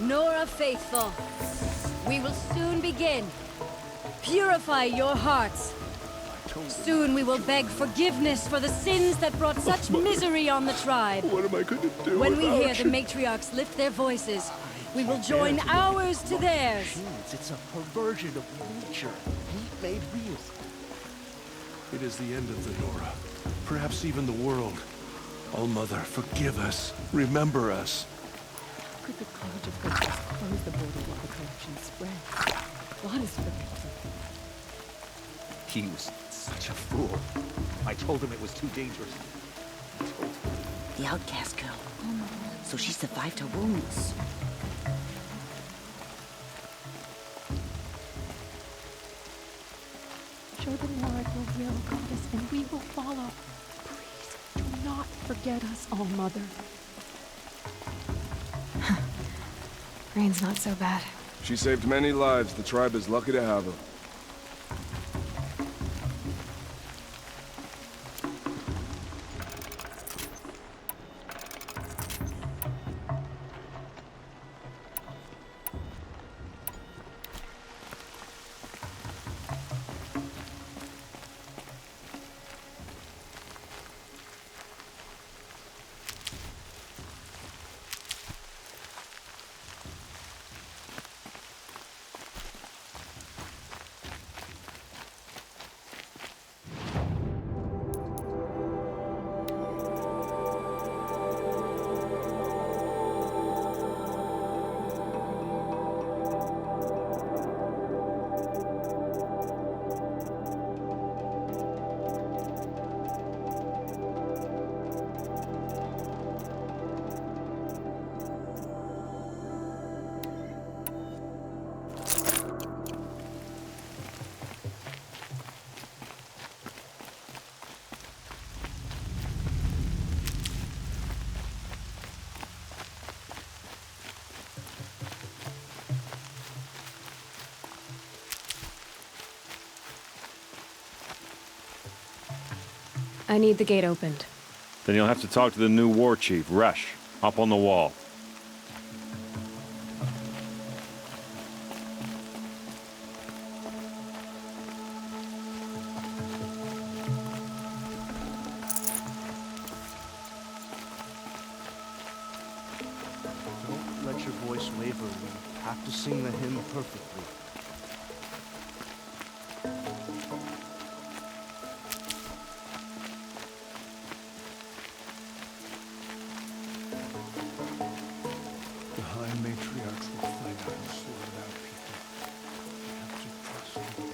Nora faithful, we will soon begin. Purify your hearts. Soon we will beg forgiveness for the sins that brought such misery on the tribe. What am I going to do When we hear without the you? matriarchs lift their voices, we will join ours to theirs. It's a perversion of nature. Heat made real. It is the end of the Nora. Perhaps even the world. All-Mother, forgive us. Remember us. How could the College of Witches close the border while the corruption spread? What is forgiven? He was such a fool. I told him it was too dangerous. I told him. The outcast girl. So she survived her wounds. Show the Lord your will, Goddess, and we will follow. Please, do not forget us, All-Mother. Rain's not so bad. She saved many lives. The tribe is lucky to have her. I need the gate opened. Then you'll have to talk to the new war chief, Resh, up on the wall. Don't let your voice waver. We have to sing the hymn perfectly. The High Matriarchs will find out and sort it out, people. We have to trust them.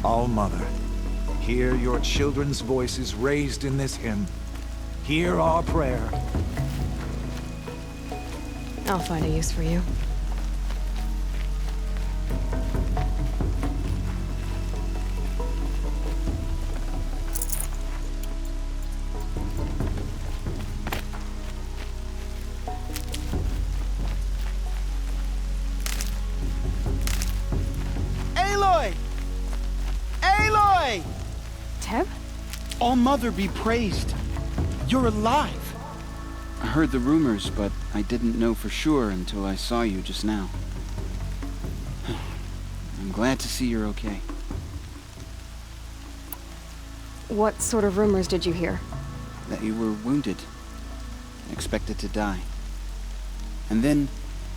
All-Mother, hear your children's voices raised in this hymn. Hear our prayer. I'll find a use for you. Aloy! Aloy! Teb? All-Mother be praised. You're alive. I heard the rumors, but I didn't know for sure until I saw you just now. I'm glad to see you're okay. What sort of rumors did you hear? That you were wounded, expected to die. And then,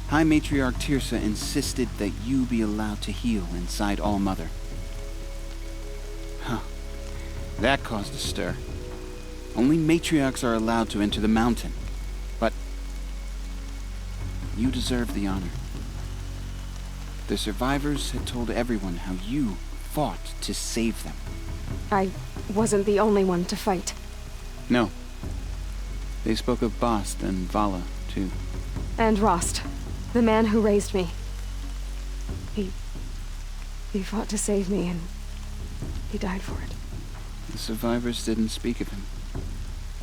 High Matriarch Teersa insisted that you be allowed to heal inside All-Mother. Huh. That caused a stir. Only matriarchs are allowed to enter the mountain. But you deserve the honor. The survivors had told everyone how you fought to save them. I wasn't the only one to fight. No. They spoke of Bast and Vala, too. And Rost, the man who raised me. He fought to save me, and he died for it. The survivors didn't speak of him,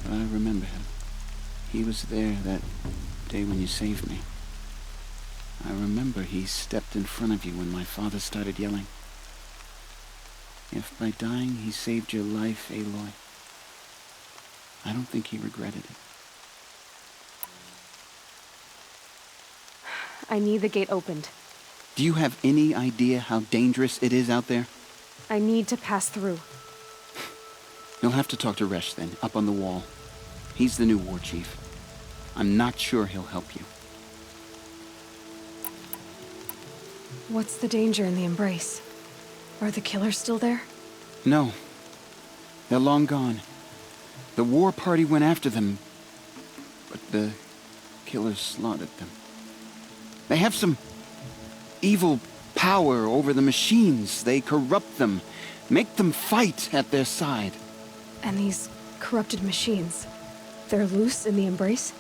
but I remember him. He was there that day when you saved me. I remember he stepped in front of you when my father started yelling. If by dying he saved your life, Aloy, I don't think he regretted it. I need the gate opened. Do you have any idea how dangerous it is out there? I need to pass through. You'll have to talk to Resh then, up on the wall. He's the new war chief. I'm not sure he'll help you. What's the danger in the Embrace? Are the killers still there? No. They're long gone. The war party went after them, but the killers slaughtered them. They have some evil power over the machines. They corrupt them, make them fight at their side. And these corrupted machines, they're loose in the Embrace?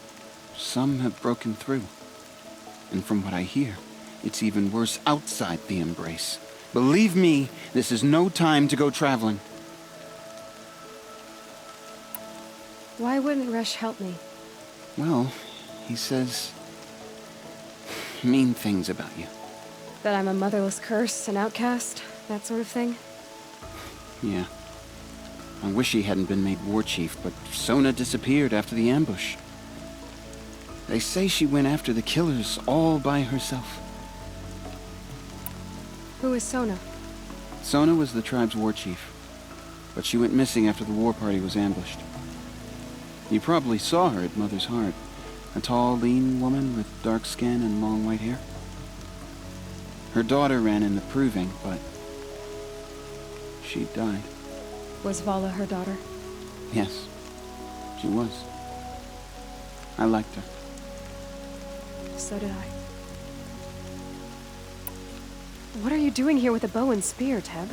Some have broken through. And from what I hear, it's even worse outside the Embrace. Believe me, this is no time to go traveling. Why wouldn't Resh help me? Well, he says mean things about you. That I'm a motherless curse, an outcast, that sort of thing? Yeah. I wish he hadn't been made war chief, but Sona disappeared after the ambush. They say she went after the killers all by herself. Who is Sona? Sona was the tribe's war chief, but she went missing after the war party was ambushed. You probably saw her at Mother's Heart. A tall, lean woman with dark skin and long white hair. Her daughter ran in the Proving, but she died. Was Vala her daughter? Yes, she was. I liked her. So did I. What are you doing here with a bow and spear, Teb?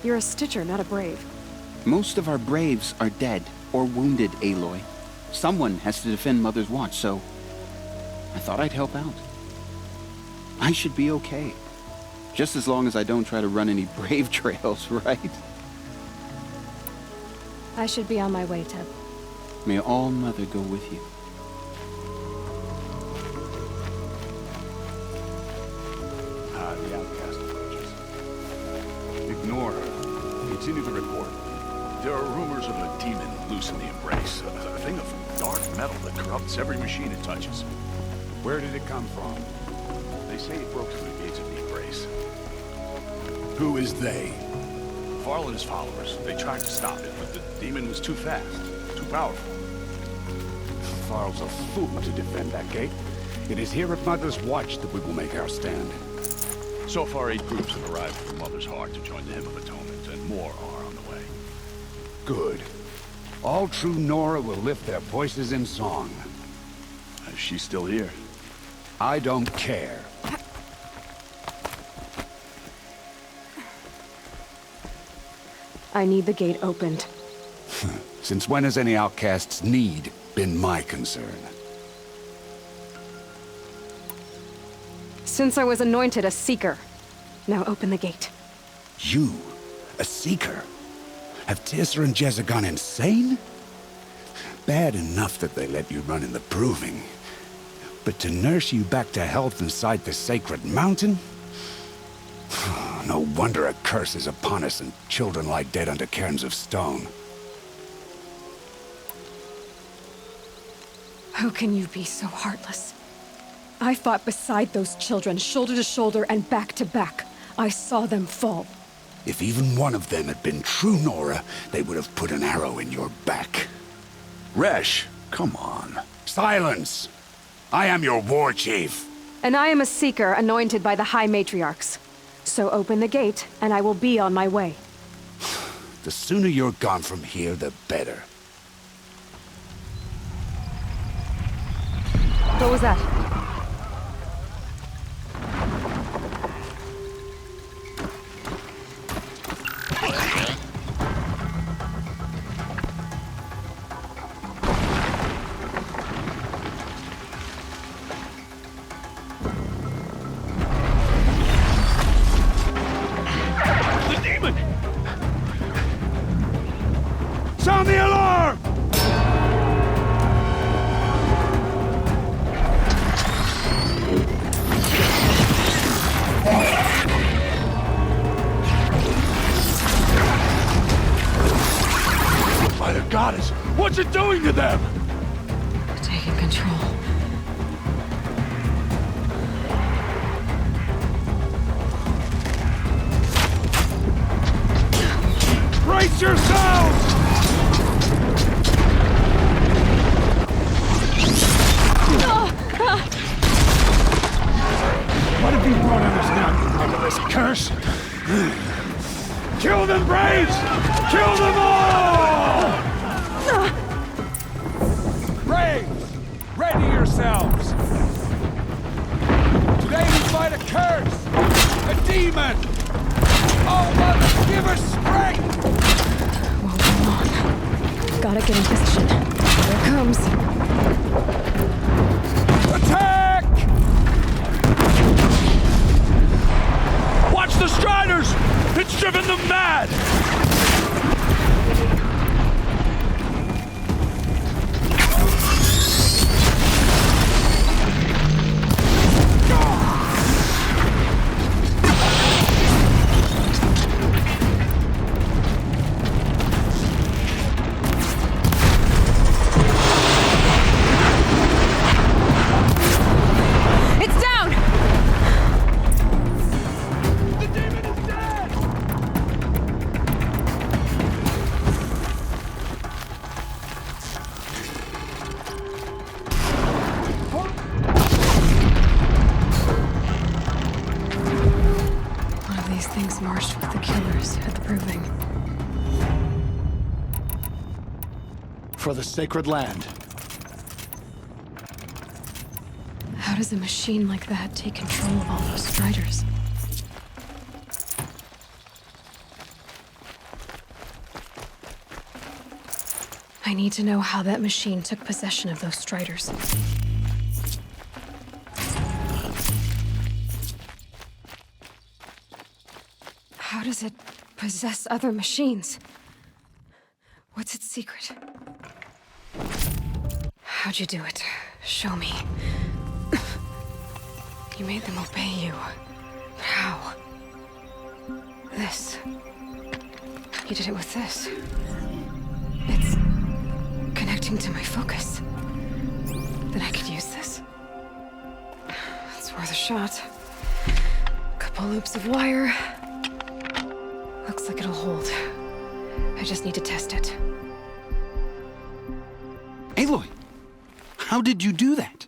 You're a Stitcher, not a Brave. Most of our Braves are dead or wounded, Aloy. Someone has to defend Mother's Watch, so I thought I'd help out. I should be okay. Just as long as I don't try to run any Brave trails, right? I should be on my way, Teb. May All Mother go with you. The outcast approaches. Ignore her. Continue the report. There are rumors of a demon loose in the Embrace. A thing of dark metal that corrupts every machine it touches. Where did it come from? They say it broke through the gates of the Embrace. Who is they? Varl and his followers. They tried to stop it, but the demon was too fast, too powerful. Varl's a fool to defend that gate. It is here at Mother's Watch that we will make our stand. So far, 8 groups have arrived from Mother's Heart to join the Hymn of Atonement, and more are on the way. Good. All true Nora will lift their voices in song. Is she still here? I don't care. I need the gate opened. Since when has any outcast's need been my concern? Since I was anointed a Seeker. Now open the gate. You, a Seeker? Have Teersa and Jezza gone insane? Bad enough that they let you run in the Proving. But to nurse you back to health inside the sacred mountain? No wonder a curse is upon us and children lie dead under cairns of stone. How can you be so heartless? I fought beside those children, shoulder to shoulder and back to back. I saw them fall. If even one of them had been true Nora, they would have put an arrow in your back. Resh, come on. Silence! I am your war chief. And I am a Seeker anointed by the High Matriarchs. So open the gate, and I will be on my way. The sooner you're gone from here, the better. What was that? Sound the alarm! What's it doing to them? Taking control. Brace yourselves! What have you brought on us now, under this curse? Kill them, Braves! Kill them all! Braves, ready yourselves! Today we fight a curse! A demon! Oh, Mother, give us strength! Won't go on. Gotta get in position. Here it comes. Attack! Watch the Striders! It's driven them mad! It's down! The demon is dead! One of these things marched with the killers at the proving. For the sacred land. How does a machine like that take control of all those Striders? I need to know how that machine took possession of those Striders. How does it possess other machines? What's its secret? How'd you do it? Show me. You made them obey you. But how? This. You did it with this. It's connecting to my focus. Then I could use this. It's worth a shot. Couple loops of wire. Looks like it'll hold. I just need to test it. Aloy, how did you do that?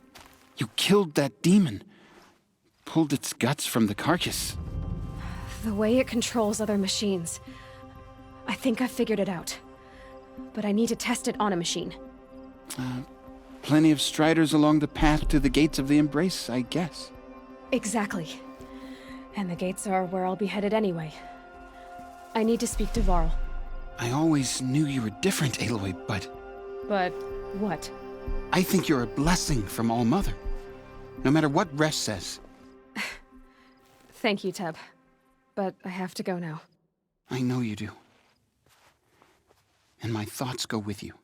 You killed that demon. Pulled its guts from the carcass. The way it controls other machines. I think I figured it out. But I need to test it on a machine. Plenty of Striders along the path to the gates of the Embrace, I guess. Exactly. And the gates are where I'll be headed anyway. I need to speak to Varl. I always knew you were different, Aloy, but But what? I think you're a blessing from All Mother. No matter what Resh says. Thank you, Teb. But I have to go now. I know you do. And my thoughts go with you.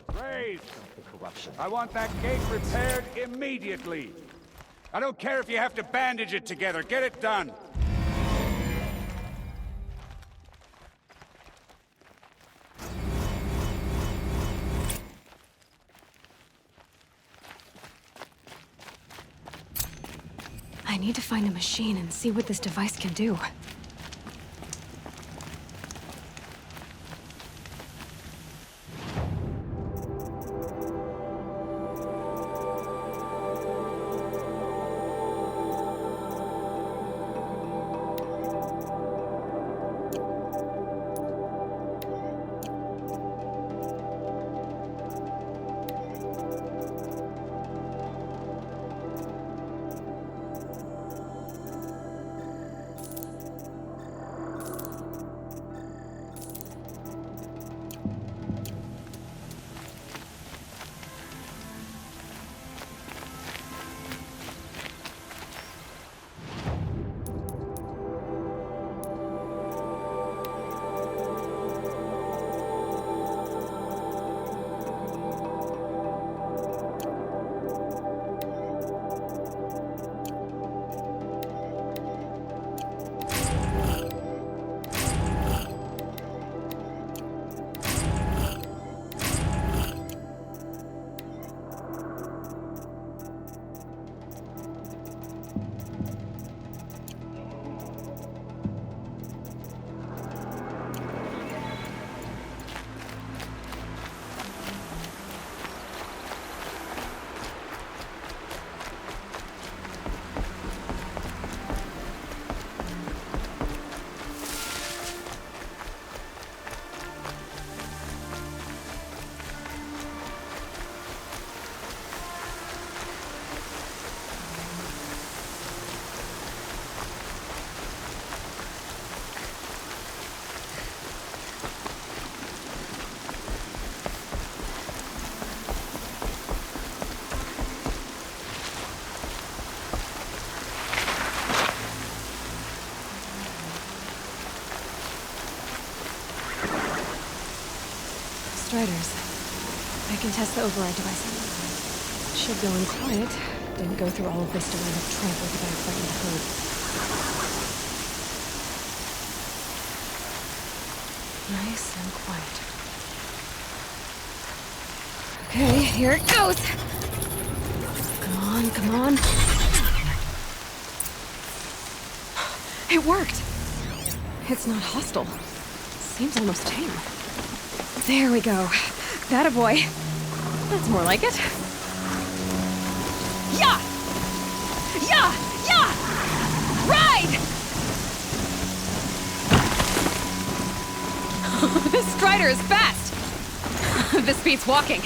Braves, I want that gate repaired immediately. I don't care if you have to bandage it together. Get it done. I need to find a machine and see what this device can do. Striders. I can test the override device. Should go in quiet. Didn't go through all of this to wind up trampled by a frightened herd. Nice and quiet. Okay, here it goes! Come on, come on. It worked! It's not hostile. Seems almost tame. There we go. That a boy. That's more like it. Yeah! Yeah! Yeah! Ride! This Strider is fast! This beats walking.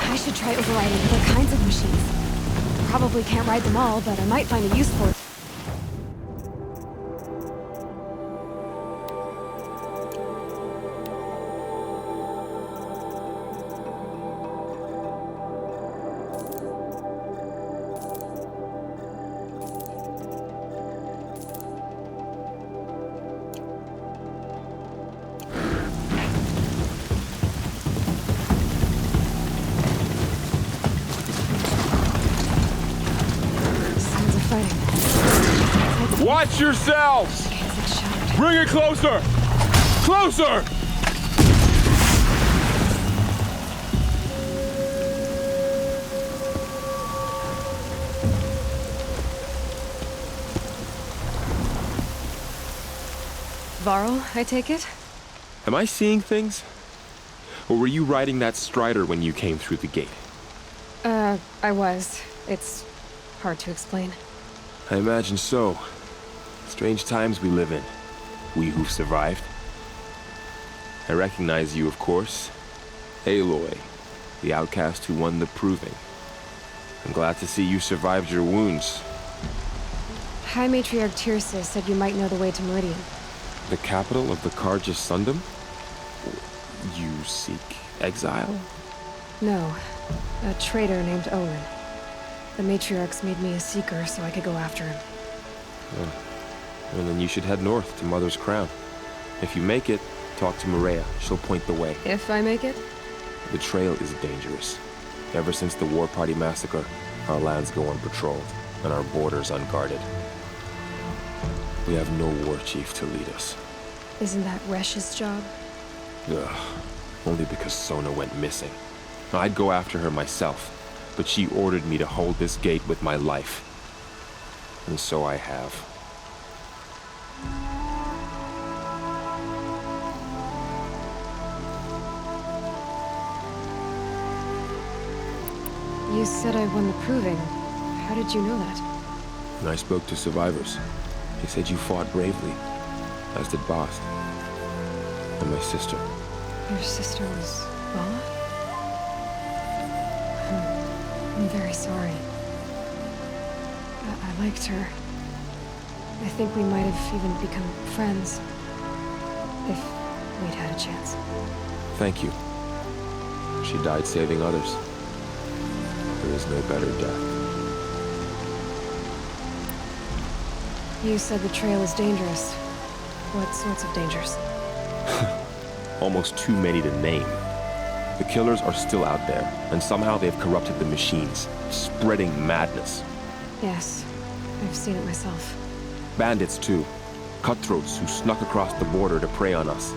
I should try overriding other kinds of machines. Probably can't ride them all, but I might find a use for it. Watch yourselves! Bring it closer! Closer! Varl, I take it? Am I seeing things? Or were you riding that Strider when you came through the gate? I was. It's hard to explain. I imagine so. Strange times we live in. We who've survived. I recognize you, of course. Aloy, the outcast who won the Proving. I'm glad to see you survived your wounds. High Matriarch Tirsa said you might know the way to Meridian. The capital of the Carja Sundom? You seek exile? No. A traitor named Olin. The Matriarchs made me a seeker so I could go after him. Oh. Well, then you should head north to Mother's Crown. If you make it, talk to Maria. She'll point the way. If I make it? The trail is dangerous. Ever since the War Party massacre, our lands go unpatrolled, and our borders unguarded. We have no war chief to lead us. Isn't that Resh's job? Ugh. Only because Sona went missing. I'd go after her myself, but she ordered me to hold this gate with my life. And so I have. You said I won the Proving. How did you know that? When I spoke to survivors, they said you fought bravely, as did Bast. And my sister. Your sister was Vala? I'm very sorry. I liked her. I think we might have even become friends. If we'd had a chance. Thank you. She died saving others. There is no better death. You said the trail is dangerous. What sorts of dangers? Almost too many to name. The killers are still out there, and somehow they've corrupted the machines, spreading madness. Yes, I've seen it myself. Bandits, too. Cutthroats who snuck across the border to prey on us.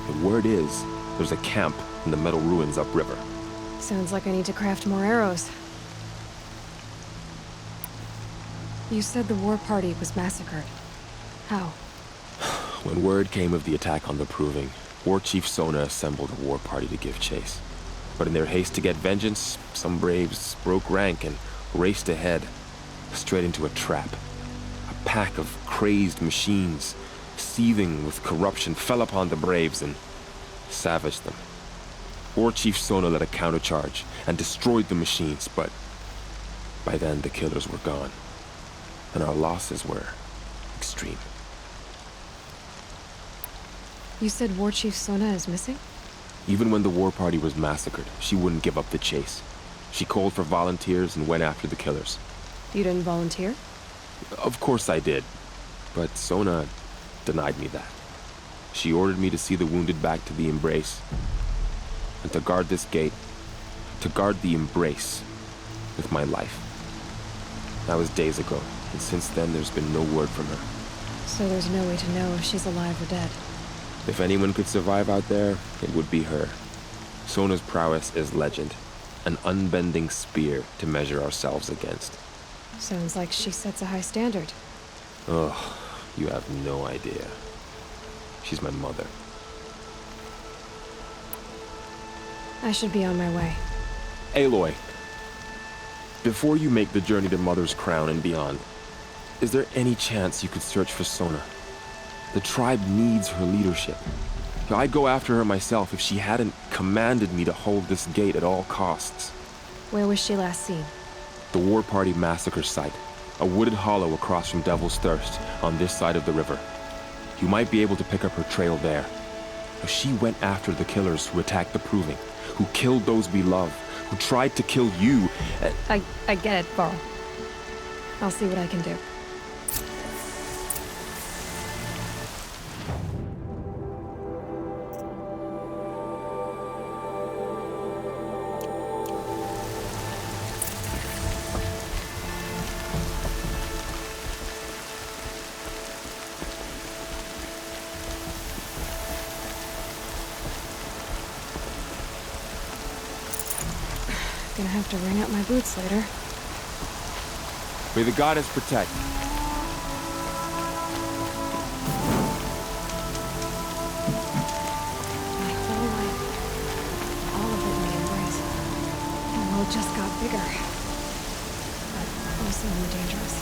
The word is, there's a camp in the metal ruins upriver. Sounds like I need to craft more arrows. You said the war party was massacred. How? When word came of the attack on the Proving, War Chief Sona assembled a war party to give chase. But in their haste to get vengeance, some braves broke rank and raced ahead, straight into a trap. A pack of crazed machines, seething with corruption, fell upon the braves and savaged them. War Chief Sona led a countercharge and destroyed the machines, but by then the killers were gone, and our losses were extreme. You said War Chief Sona is missing? Even when the war party was massacred, she wouldn't give up the chase. She called for volunteers and went after the killers. You didn't volunteer? Of course I did. But Sona denied me that. She ordered me to see the wounded back to the Embrace, and to guard this gate, to guard the Embrace with my life. That was days ago, and since then there's been no word from her. So there's no way to know if she's alive or dead. If anyone could survive out there, it would be her. Sona's prowess is legend, an unbending spear to measure ourselves against. Sounds like she sets a high standard. Ugh, you have no idea. She's my mother. I should be on my way. Aloy, before you make the journey to Mother's Crown and beyond, is there any chance you could search for Sona? The tribe needs her leadership. I'd go after her myself if she hadn't commanded me to hold this gate at all costs. Where was she last seen? The War Party massacre site, a wooded hollow across from Devil's Thirst, on this side of the river. You might be able to pick up her trail there. She went after the killers who attacked the Proving, who killed those we love, who tried to kill you. I get it, Varl. I'll see what I can do. Gonna have to wring out my boots later. May the goddess protect. My whole life, all of it in the Embrace. The world just got bigger, but also more dangerous.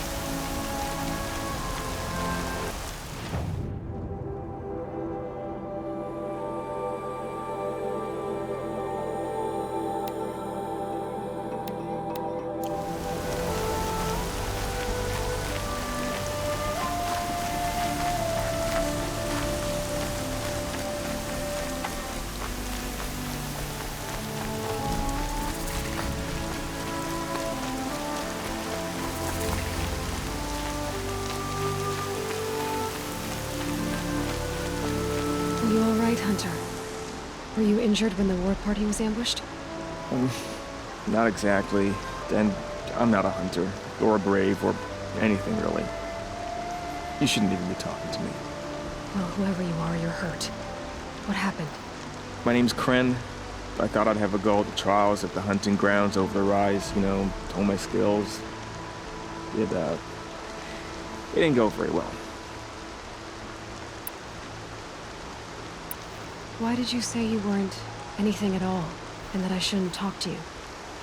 Are you all right, Hunter? Were you injured when the war party was ambushed? Not exactly. And I'm not a hunter, or a brave, or anything really. You shouldn't even be talking to me. Well, whoever you are, you're hurt. What happened? My name's Kren. I thought I'd have a go at the trials at the hunting grounds over the rise, you know, hone my skills. It didn't go very well. Why did you say you weren't anything at all, and that I shouldn't talk to you?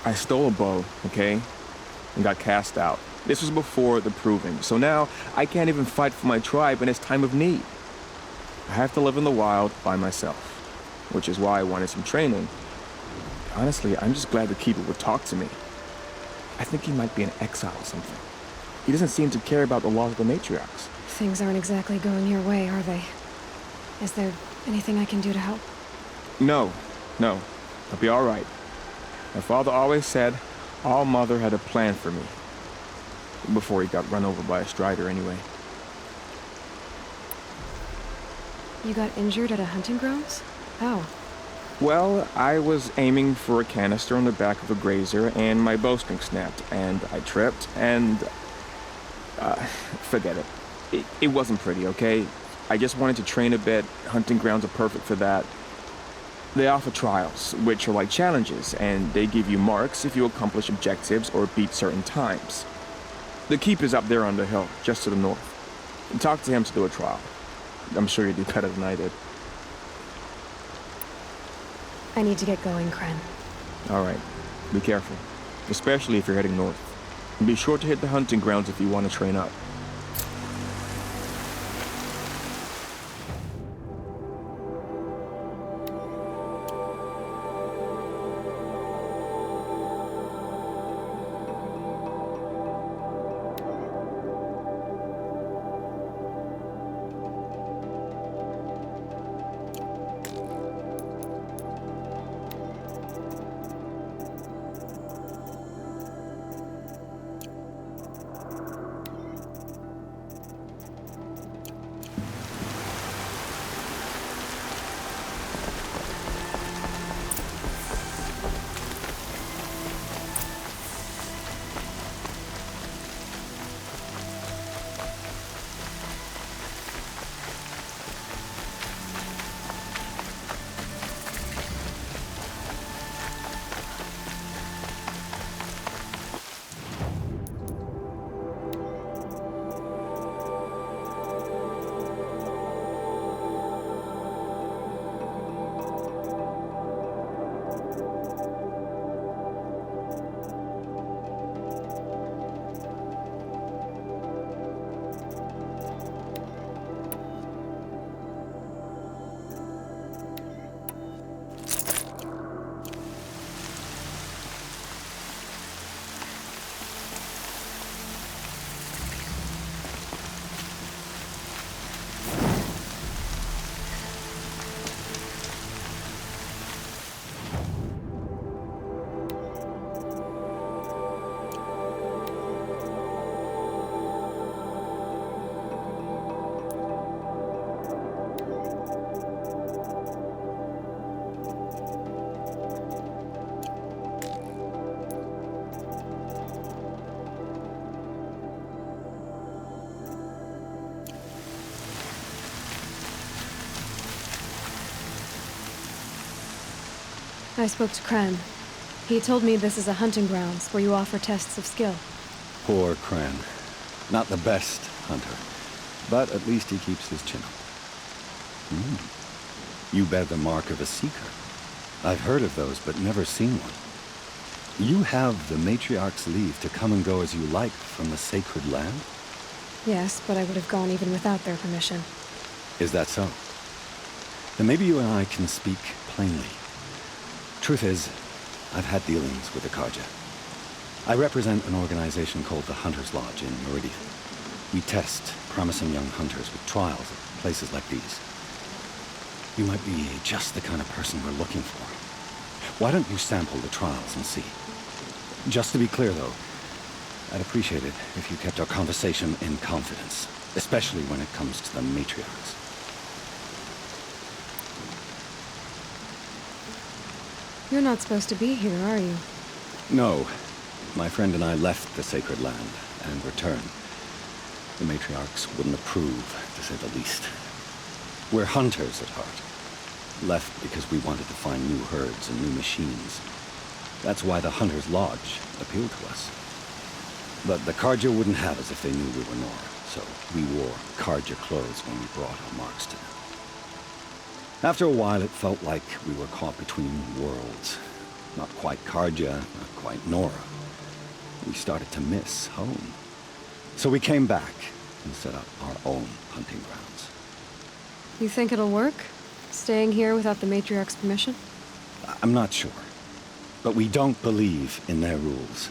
I stole a bow, okay? And got cast out. This was before the Proving, so now I can't even fight for my tribe in its time of need. I have to live in the wild by myself, which is why I wanted some training. Honestly, I'm just glad the Keeper would talk to me. I think he might be in exile or something. He doesn't seem to care about the laws of the matriarchs. Things aren't exactly going your way, are they? Is there anything I can do to help? No. I'll be all right. My father always said All Mother had a plan for me. Before he got run over by a strider, anyway. You got injured at a hunting grounds? How? Well, I was aiming for a canister on the back of a grazer, and my bowstring snapped, and I tripped, and... forget it. It wasn't pretty, okay? I just wanted to train a bit. Hunting grounds are perfect for that. They offer trials, which are like challenges, and they give you marks if you accomplish objectives or beat certain times. The Keeper's up there on the hill, just to the north. Talk to him to do a trial. I'm sure you do better than I did. I need to get going, Kren. All right. Be careful, especially if you're heading north. And be sure to hit the hunting grounds if you want to train up. I spoke to Kren. He told me this is a hunting grounds where you offer tests of skill. Poor Kren. Not the best hunter, but at least he keeps his chin up. You bear the mark of a seeker. I've heard of those, but never seen one. You have the Matriarch's leave to come and go as you like from the sacred land? Yes, but I would have gone even without their permission. Is that so? Then maybe you and I can speak plainly. Truth is, I've had dealings with the Carja. I represent an organization called the Hunter's Lodge in Meridian. We test promising young hunters with trials at places like these. You might be just the kind of person we're looking for. Why don't you sample the trials and see? Just to be clear, though, I'd appreciate it if you kept our conversation in confidence, especially when it comes to the Matriarchs. You're not supposed to be here, are you? No. My friend and I left the sacred land and returned. The Matriarchs wouldn't approve, to say the least. We're hunters at heart. Left because we wanted to find new herds and new machines. That's why the Hunter's Lodge appealed to us. But the Carja wouldn't have us if they knew we were Nora, so we wore Carja clothes when we brought our marks to them. After a while, it felt like we were caught between worlds. Not quite Carja, not quite Nora. We started to miss home. So we came back and set up our own hunting grounds. You think it'll work? Staying here without the Matriarch's permission? I'm not sure. But we don't believe in their rules.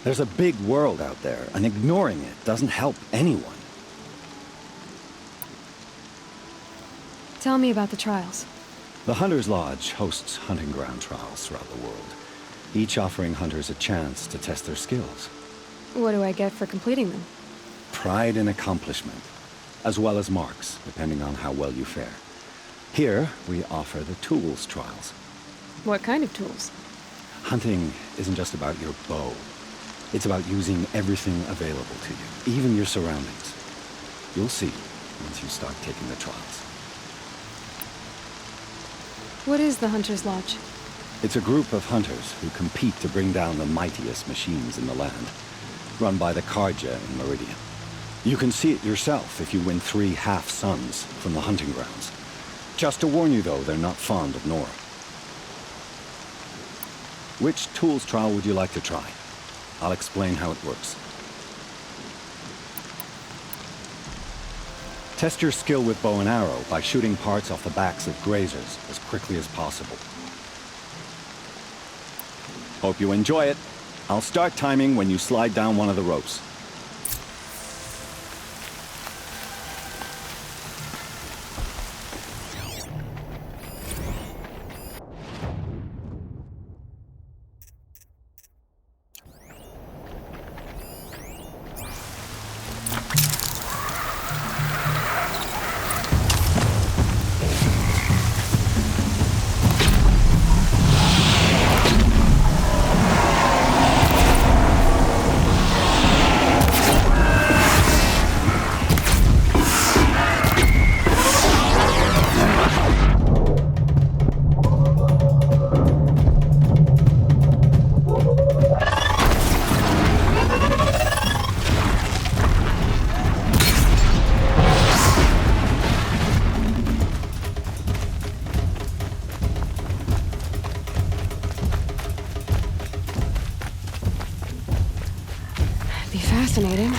There's a big world out there, and ignoring it doesn't help anyone. Tell me about the trials. The Hunter's Lodge hosts hunting ground trials throughout the world, each offering hunters a chance to test their skills. What do I get for completing them? Pride in accomplishment, as well as marks, depending on how well you fare. Here, we offer the tools trials. What kind of tools? Hunting isn't just about your bow. It's about using everything available to you, even your surroundings. You'll see once you start taking the trials. What is the Hunter's Lodge? It's a group of hunters who compete to bring down the mightiest machines in the land, run by the Carja in Meridian. You can see it yourself if you win 3 half-suns from the hunting grounds. Just to warn you, though, they're not fond of Nora. Which tools trial would you like to try? I'll explain how it works. Test your skill with bow and arrow by shooting parts off the backs of grazers as quickly as possible. Hope you enjoy it. I'll start timing when you slide down one of the ropes. Fascinating.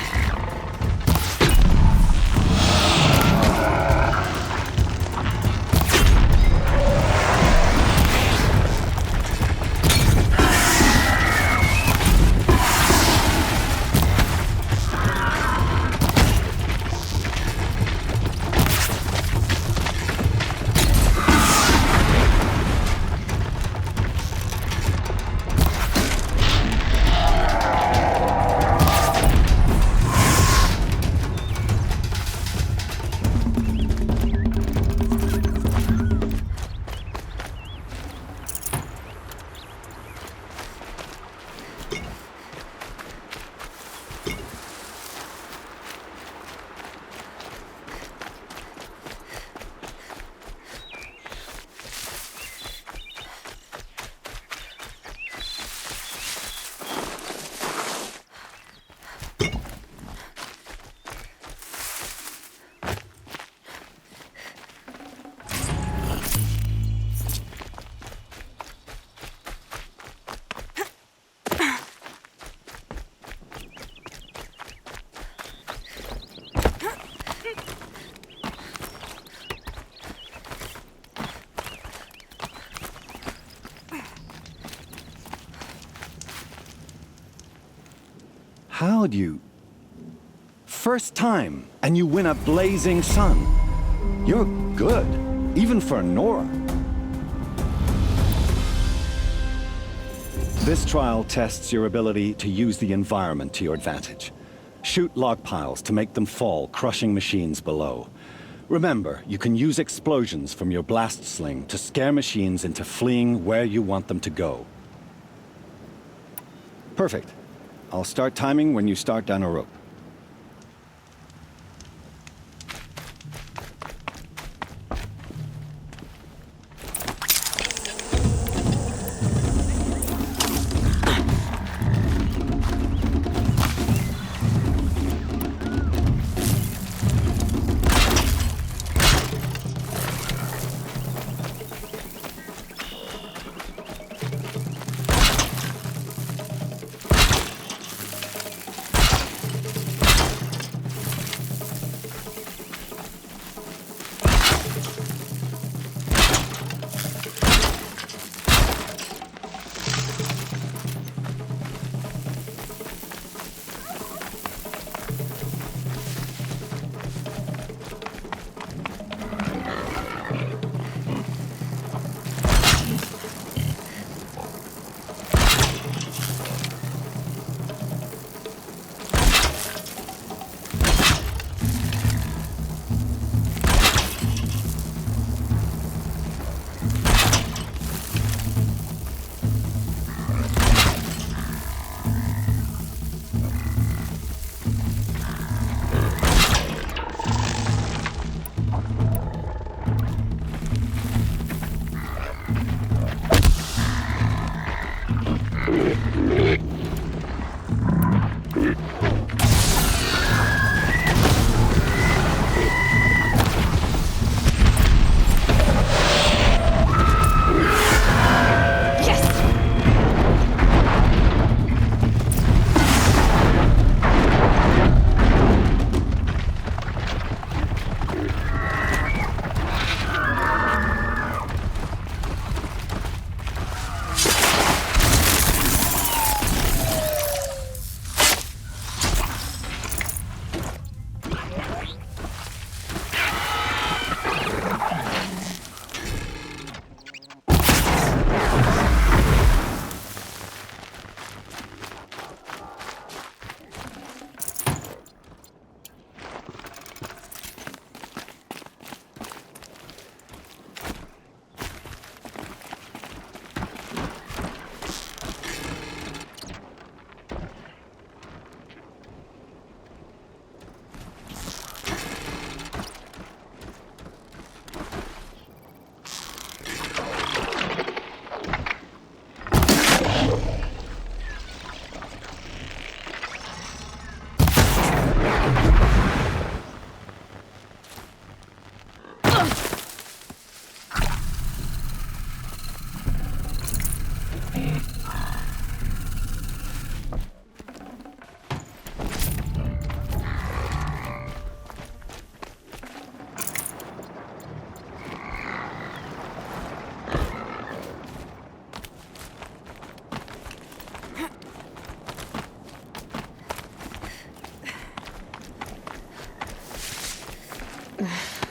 How'd you... First time, and you win a blazing sun. You're good, even for Nora. This trial tests your ability to use the environment to your advantage. Shoot log piles to make them fall, crushing machines below. Remember, you can use explosions from your blast sling to scare machines into fleeing where you want them to go. Perfect. I'll start timing when you start down a rope.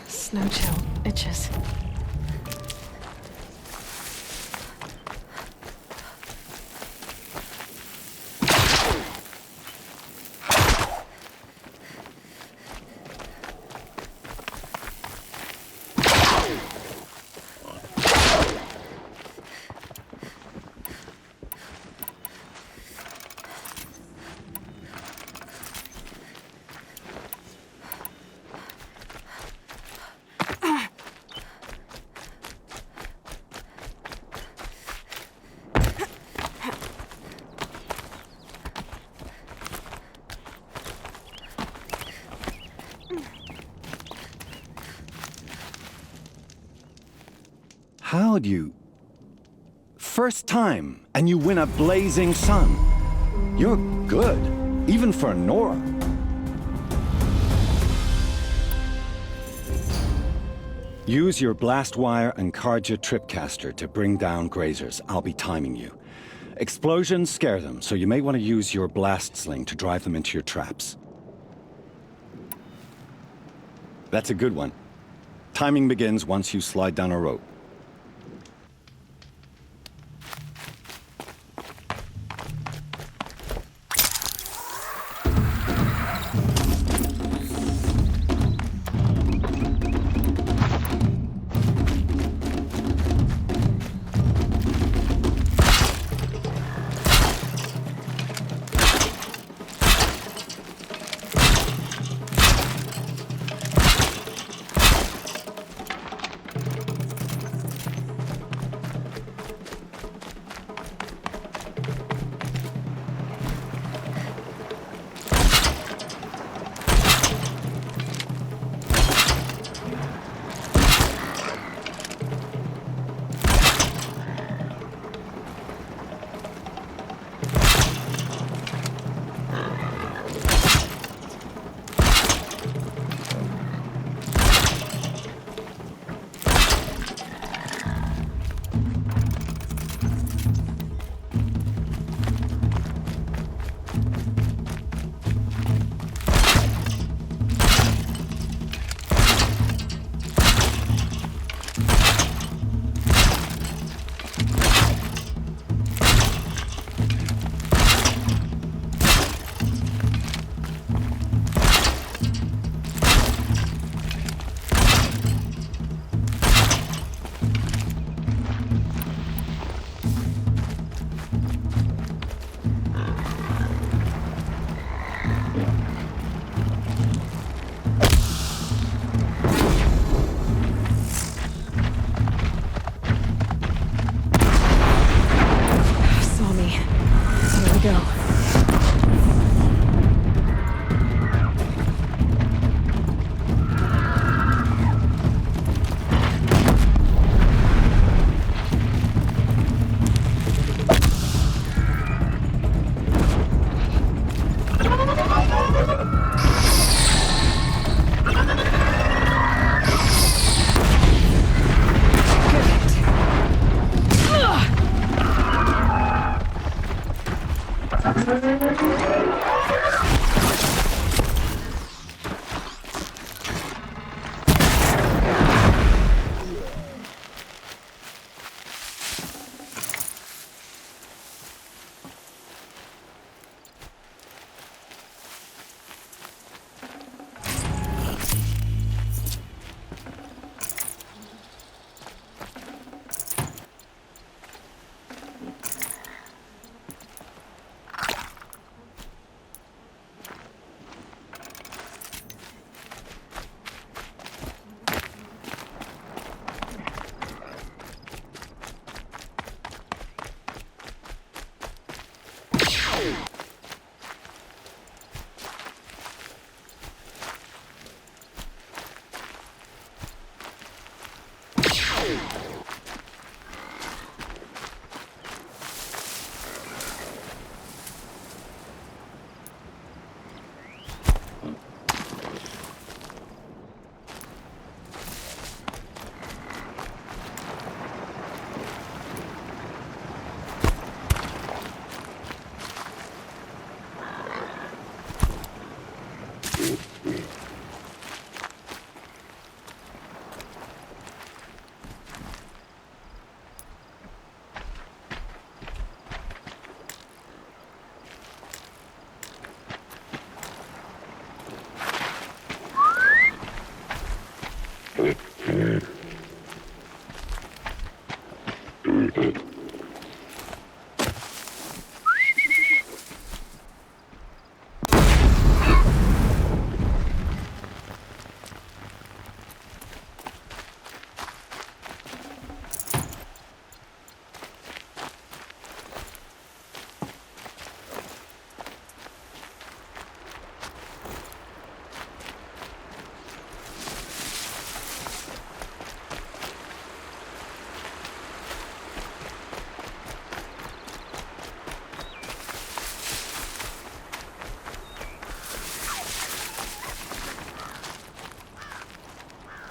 Snow chill itches. How'd you... First time, and you win a blazing sun. You're good, even for Nora. Use your blast wire and Carja tripcaster to bring down grazers. I'll be timing you. Explosions scare them, so you may want to use your blast sling to drive them into your traps. That's a good one. Timing begins once you slide down a rope.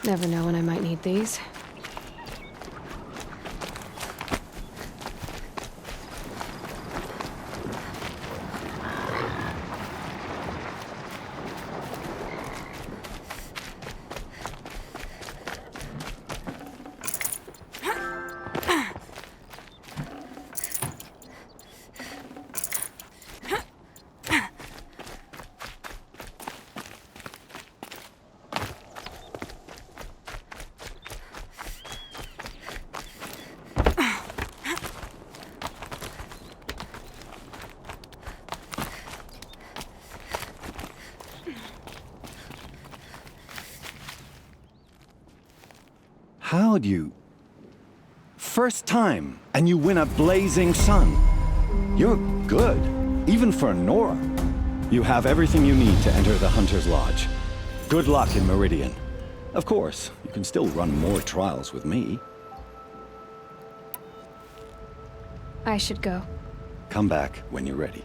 Never know when I might need these. How'd you... First time, and you win a blazing sun. You're good, even for Nora. You have everything you need to enter the Hunter's Lodge. Good luck in Meridian. Of course, you can still run more trials with me. I should go. Come back when you're ready.